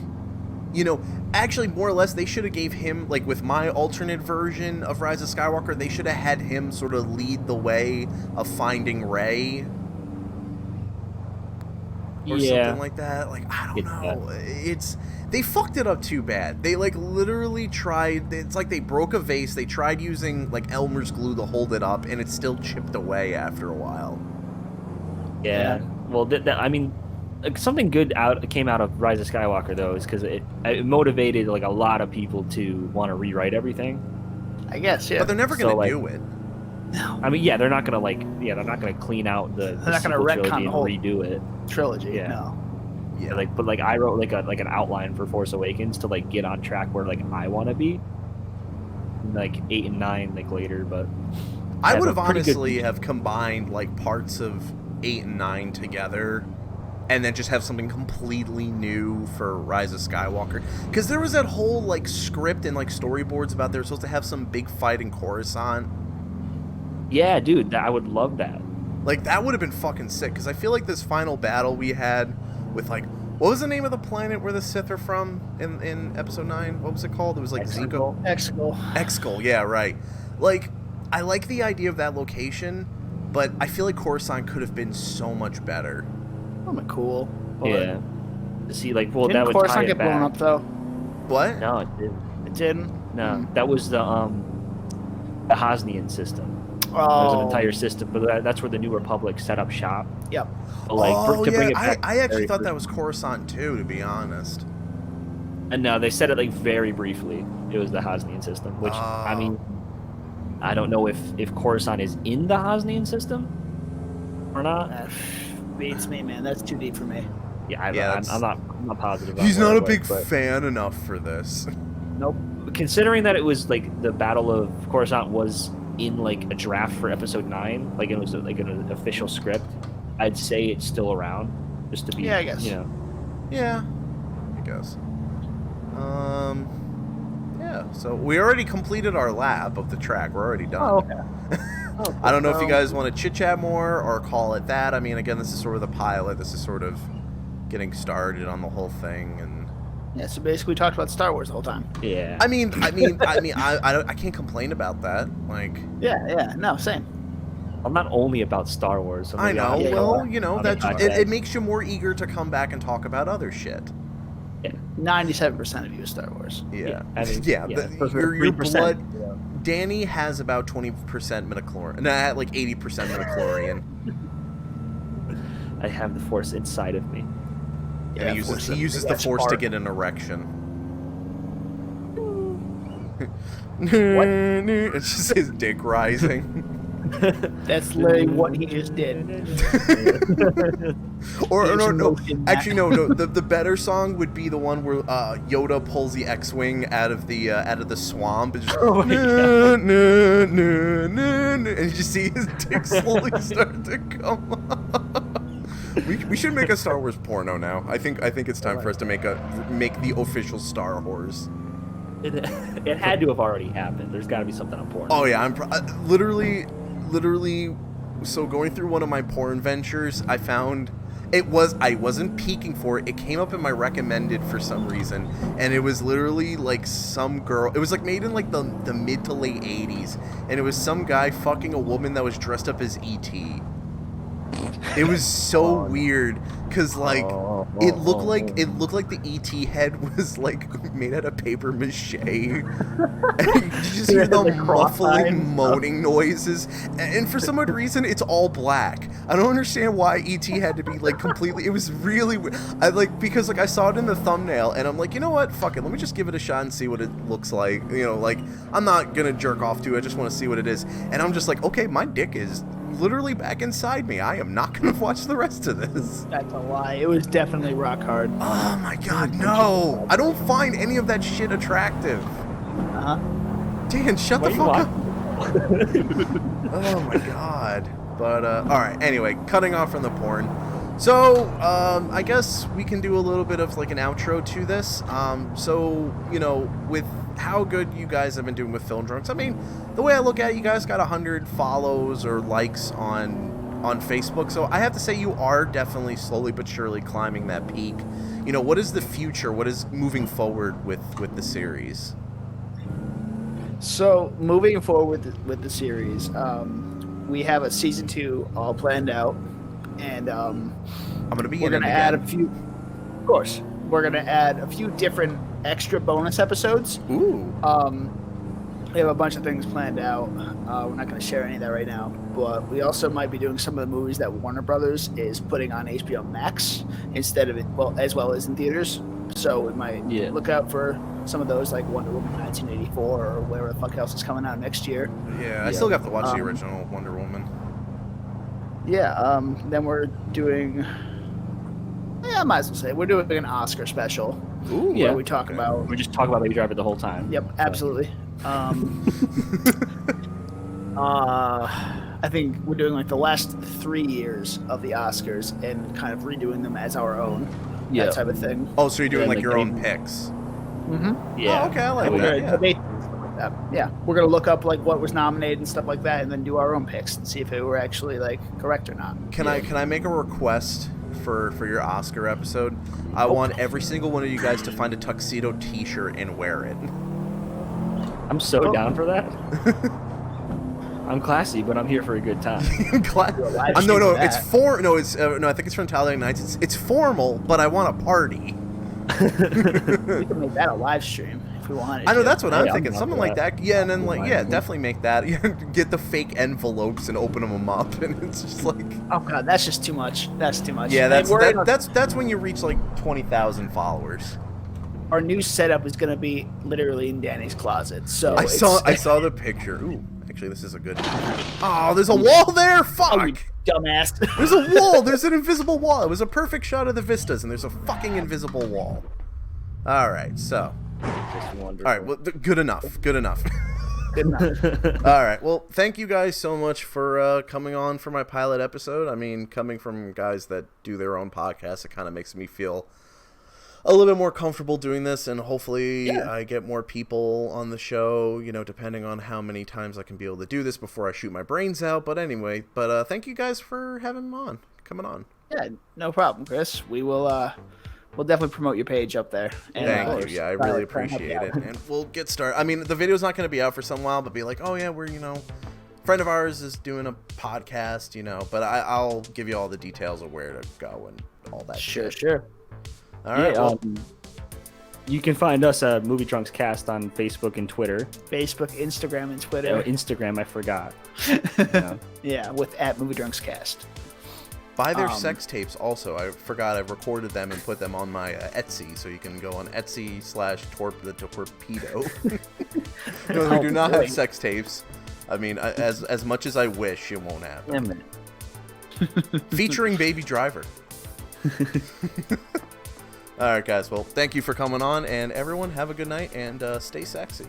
actually more or less they should have gave him like with my alternate version of Rise of Skywalker. They should have had him sort of lead the way of finding Rey. Or something like that. Like, I don't know. They fucked it up too bad. They like literally tried. It's like they broke a vase. They tried using like Elmer's glue to hold it up, and it still chipped away after a while. Yeah. Well, I mean, like, something good came out of Rise of Skywalker though, is because it motivated like a lot of people to want to rewrite everything. I guess, yeah. But they're never gonna do it. No. I mean, they're not gonna clean out the not gonna trilogy retcon and the whole redo it. Trilogy. Yeah. No. Yeah. But I wrote like an outline for Force Awakens to like get on track where like I want to be. Like 8 and 9 like later, but I would have honestly have combined like parts of 8 and 9 together, and then just have something completely new for Rise of Skywalker. Because there was that whole like script and like storyboards about they're supposed to have some big fight in Coruscant. Yeah, dude, I would love that. Like, that would have been fucking sick, because I feel like this final battle we had with, like, what was the name of the planet where the Sith are from in Episode 9? What was it called? It was, like, Zico? Exegol, yeah, right. Like, I like the idea of that location, but I feel like Coruscant could have been so much better. Cool. Yeah. See, like, well, didn't that would Coruscant tie it get blown back. up, though? What? No, it didn't. It didn't? No, that was the Hosnian system. Oh. There's an entire system, but that's where the New Republic set up shop. Yep. But like, to bring it back, I actually thought that was Coruscant too, to be honest. And no, they said it like very briefly. It was the Hosnian system, which I mean, I don't know if Coruscant is in the Hosnian system or not. That beats me, man. That's too deep for me. Yeah, I'm not positive. He's not a big fan enough for this. Nope. Considering that it was like the Battle of Coruscant was in like a draft for episode 9, like it was like an official script, I'd say it's still around, just to be. Yeah, I guess. You know. Yeah, I guess. Yeah. So we already completed our lap of the track. We're already done. Oh, okay. I don't know if you guys want to chit chat more or call it that. I mean, again, this is sort of the pilot. This is sort of getting started on the whole thing, and Yeah, so basically we talked about Star Wars the whole time. Yeah. I can't complain about that. Like, Yeah, no, same. I'm not only about Star Wars. So I maybe know. I'll- Well, you know on that the it podcast. makes you more eager to come back and talk about other shit. 97% of you is Star Wars. Yeah, I mean, yeah. yeah, Your 3%, blood. you know. Danny has about 20% midichlorian. Nah, like 80% midichlorian. I have the Force inside of me. And Yeah, he Force uses the that's force to hard. get an erection. What? It's just his dick rising. That's literally what he just did. Or There's no, motion that. actually no. The better song would be the one where Yoda pulls the X-wing out of the swamp. And just, Oh my and you just see his dick slowly start to come up. We should make a Star Wars porno now. I think it's time for us to make the official Star Wars. It had to have already happened. There's got to be something important. Oh yeah, I'm literally. So going through one of my porn ventures, I found I wasn't peeking for it. It came up in my recommended for some reason, and it was literally like some girl. It was like made in like the mid to late 80s, and it was some guy fucking a woman that was dressed up as E.T. It was so weird because like it looked like the ET head was like made out of paper mache, and you just hear the muffling moaning noises, and for some odd reason it's all black. I don't understand why ET had to be like completely. It was really weird. Because I saw it in the thumbnail and I'm like, you know what, fuck it, let me just give it a shot and see what it looks like. You know, like I'm not gonna jerk off to it. I just want to see what it is, and I'm just like, okay, my dick is literally back inside me. I am not gonna watch the rest of this. That's a lie. It was definitely rock hard. Oh my god, no! I don't find any of that shit attractive. Uh-huh. Dan, shut What the are you fuck up. Oh my god. But alright, anyway, cutting off from the porn. So, I guess we can do a little bit of like an outro to this. So, you know, with how good you guys have been doing with Film Drunks, I mean, the way I look at it, you guys got 100 follows or likes on Facebook, so I have to say you are definitely slowly but surely climbing that peak. You know, what is the future? What is moving forward with the series? So moving forward with the series, we have a season 2 all planned out, and I'm gonna be we're in it gonna add a again. few. Of course, we're gonna add a few different extra bonus episodes. Ooh. We have a bunch of things planned out. We're not going to share any of that right now, but we also might be doing some of the movies that Warner Brothers is putting on HBO Max instead of it, as well as in theaters. So we might look out for some of those, like Wonder Woman 1984 or whatever the fuck else is coming out next year. Yeah, I still have to watch the original Wonder Woman. Yeah. Then we're doing. Yeah, I might as well say we're doing an Oscar special. Ooh. Where we talk about. We just talk about Baby Driver the whole time. Yep, absolutely. I think we're doing like the last 3 years of the Oscars and kind of redoing them as our own, Yeah. that type of thing. Oh, so you're doing like like your own they- picks? Mm-hmm. Yeah. Oh, okay, I like We're that. gonna Yeah. debate stuff like that. Yeah, we're gonna look up like what was nominated and stuff like that, and then do our own picks and see if it were actually like correct or not. Can I make a request for your Oscar episode? I want every single one of you guys to find a tuxedo T-shirt and wear it. I'm so down for that. I'm classy, but I'm here for a good time. live No, stream no, of it's that. no, I think it's from Talladega Nights. It's formal, but I want a party. We can make that a live stream if we wanted. I know to. that's what I'm Hey, I'm thinking. down Something for like that. that. Yeah, and then like Yeah. definitely make that. Get the fake envelopes and open them up, and it's just like. Oh god, that's just too much. That's too much. Yeah, And we're that's when you reach like 20,000 followers. our new setup is gonna be literally in Danny's closet. So I saw the picture. Ooh, actually, this is a good. Oh, there's a wall there. Fuck. Oh, you dumbass. There's a wall. There's an invisible wall. It was a perfect shot of the vistas, and there's a fucking invisible wall. All right, so. Just wonderful. All right, well, good enough. Good enough. Good enough. All right. Well, thank you guys so much for coming on for my pilot episode. I mean, coming from guys that do their own podcast, it kind of makes me feel a little bit more comfortable doing this, and hopefully I get more people on the show, you know, depending on how many times I can be able to do this before I shoot my brains out. But anyway, thank you guys for coming on. Yeah, no problem, Chris. We'll definitely promote your page up there. And, Thank you. Yeah, I really appreciate it. And we'll get started. I mean, the video's not going to be out for some while, but be like, oh yeah, we're, you know, friend of ours is doing a podcast, you know, but I'll give you all the details of where to go and all that shit. Sure. All right. Well, you can find us at Movie Drunks Cast on Facebook and Twitter. Facebook, Instagram, and Twitter. Instagram, I forgot. Yeah, with @MovieDrunksCast. buy their sex tapes also. I forgot I've recorded them and put them on my Etsy, so you can go on Etsy/Torp the Torpedo. No, we do not have sex tapes. I mean, as much as I wish, it won't happen. Featuring Baby Driver. All right, guys. Well, thank you for coming on, and everyone have a good night and stay sexy.